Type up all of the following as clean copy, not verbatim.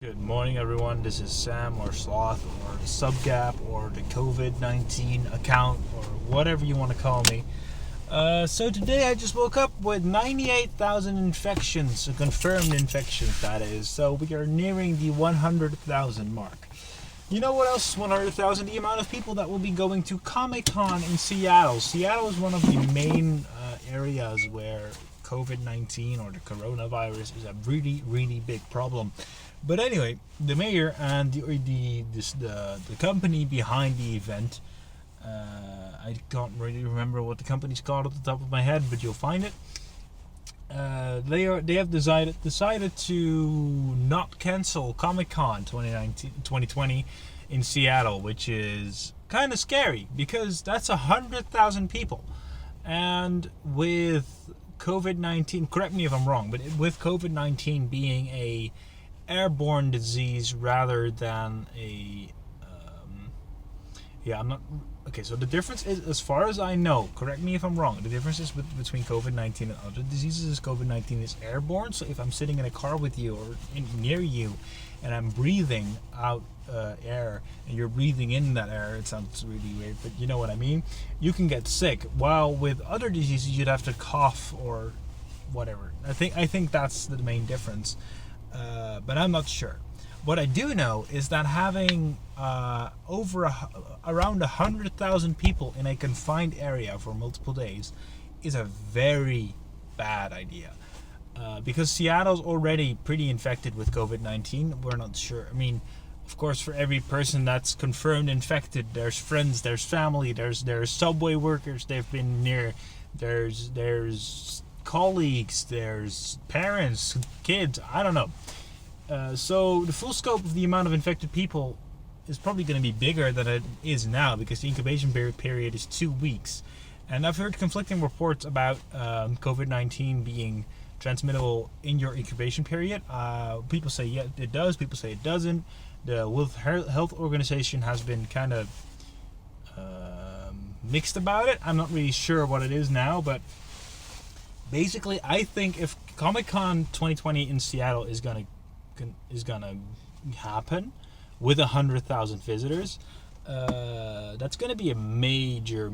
Good morning, everyone. This is Sam or Sloth or the Subgap or the COVID-19 account or whatever you want to call me. So today I just woke up with 98,000 infections, confirmed infections that is. So we are nearing the 100,000 mark. You know what else is 100,000? The amount of people that will be going to Comic-Con in Seattle. Seattle is one of the main areas where COVID-19 or the coronavirus is a really, really big problem. But anyway, the mayor and the company behind the event, I can't really remember what the company's called at the top of my head, but you'll find it. They have decided to not cancel Comic-Con 2020 in Seattle, which is kind of scary because that's 100,000 people, and with COVID-19, correct me if I'm wrong, but with COVID-19 being a airborne disease rather than I'm not okay. So the difference is, as far as I know, correct me if I'm wrong, the difference is between COVID-19 and other diseases is COVID-19 is airborne. So if I'm sitting in a car with you or near you and I'm breathing out air and you're breathing in that air, it sounds really weird, but you know what I mean, you can get sick. While with other diseases you'd have to cough or whatever. I think that's the main difference. But I'm not sure. What I do know is that having around 100,000 people in a confined area for multiple days is a very bad idea. Because Seattle's already pretty infected with COVID-19. We're not sure. I mean, of course, for every person that's confirmed infected, there's friends, there's family, there's subway workers they've been near, there's colleagues, there's parents, kids, I don't know. So the full scope of the amount of infected people is probably going to be bigger than it is now because the incubation period is 2 weeks. And I've heard conflicting reports about COVID-19 being transmittable in your incubation period. People say yeah, it does. People say it doesn't. The World Health Organization has been kind of mixed about it. I'm not really sure what it is now, but basically I think if Comic-Con 2020 in Seattle is gonna happen with 100,000 visitors, that's gonna be a major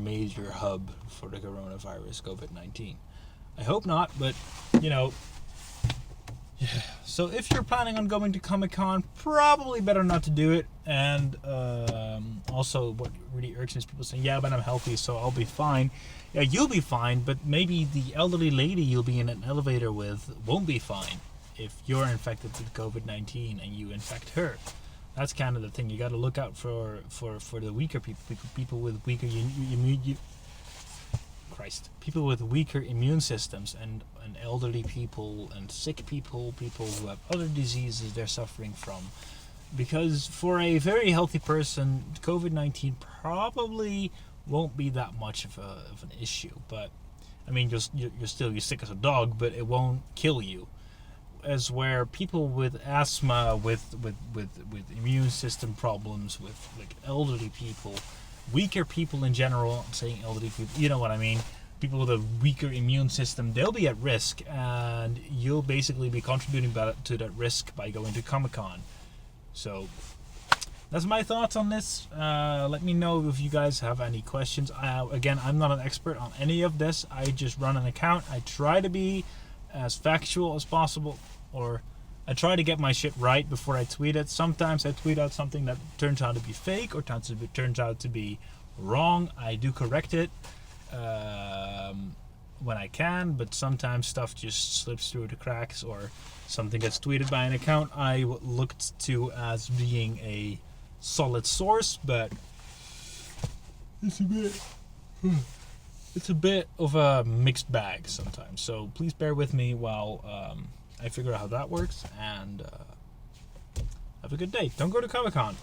hub for the coronavirus COVID-19. I hope not, but you know, yeah. So if you're planning on going to Comic-Con, probably better not to do it. And also what really irks me is people saying, yeah, but I'm healthy, so I'll be fine. Yeah, you'll be fine, but maybe the elderly lady you'll be in an elevator with won't be fine if you're infected with COVID-19 and you infect her. That's kind of the thing. You got to look out for the weaker people with weaker people with weaker immune systems, and elderly people and sick people who have other diseases they're suffering from. Because for a very healthy person, COVID-19 probably won't be that much of an issue. But I mean, you're sick as a dog, but it won't kill you. As where people with asthma, with immune system problems, with like elderly people, weaker people in general, I'm saying elderly people, you know what I mean, people with a weaker immune system, they'll be at risk, and you'll basically be contributing to that risk by going to Comic-Con. So that's my thoughts on this. Let me know if you guys have any questions. Again, I'm not an expert on any of this. I just run an account. I try to be as factual as possible, or I try to get my shit right before I tweet it. Sometimes I tweet out something that turns out to be fake or turns out to be wrong. I do correct it when I can, but sometimes stuff just slips through the cracks, or something gets tweeted by an account I looked to as being a solid source, but it's a bit of a mixed bag sometimes. So please bear with me while I figure out how that works, and have a good day. Don't go to Comic-Con.